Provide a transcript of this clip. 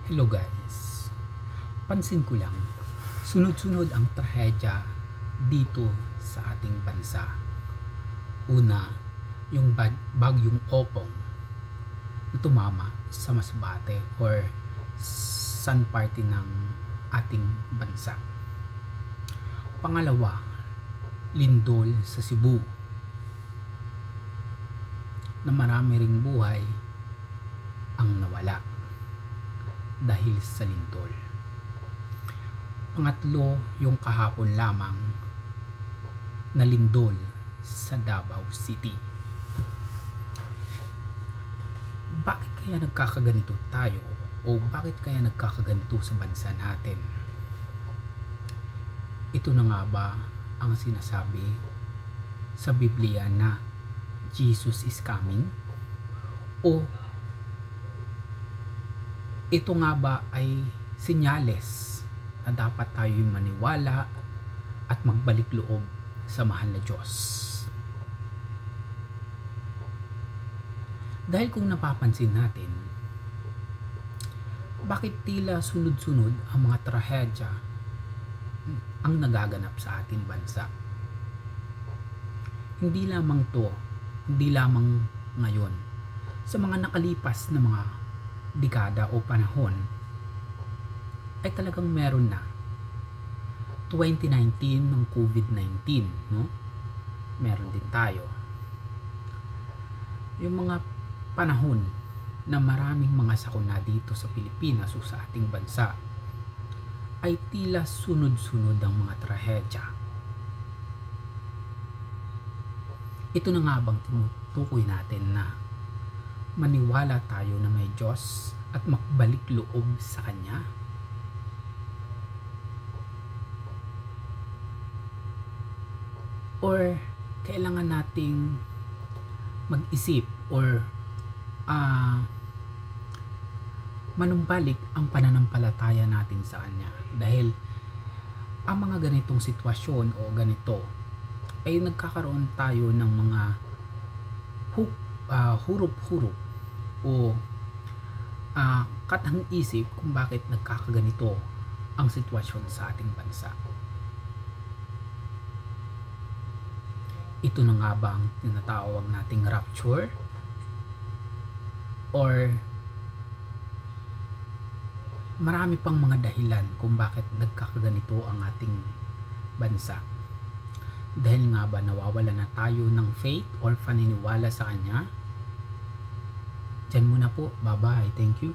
Hello guys, pansin ko lang, sunod-sunod ang trahedya dito sa ating bansa. Una, yung bagyong Opong na tumama sa Masbate or San Parte ng ating bansa. Pangalawa, lindol sa Cebu na marami ring buhay ang nawala dahil sa lindol. Pangatlo, yung kahapon lamang na lindol sa Davao City. Bakit kaya nagkakaganito tayo? O bakit kaya nagkakaganito sa bansa natin? Ito na nga ba ang sinasabi sa Biblia na Jesus is coming? O ito nga ba ay senyales na dapat tayo'y maniwala at magbalik loob sa mahal na Diyos? Dahil kung napapansin natin, bakit tila sunod-sunod ang mga trahedya ang nagaganap sa ating bansa? Hindi lamang ngayon, sa mga nakalipas na mga dekada o panahon ay talagang meron na. 2019 ng COVID-19, no? Meron din tayo. Yung mga panahon na maraming mga sakuna dito sa Pilipinas o sa ating bansa ay tila sunod-sunod ang mga trahedya. Ito na nga bang tinutukoy natin na maniwala tayo na may Diyos at magbalik loob sa Kanya? Or kailangan nating mag-isip or manumbalik ang pananampalataya natin sa Kanya? Dahil ang mga ganitong sitwasyon o ganito ay nagkakaroon tayo ng mga hurup-hurup o katang isip kung bakit nagkakaganito ang sitwasyon sa ating bansa. Ito na nga ba ang tinatawag nating rapture? Or marami pang mga dahilan kung bakit nagkakaganito ang ating bansa? Dahil nga ba nawawala na tayo ng faith or paniniwala sa Kanya? Diyan muna po. Bye-bye. Thank you.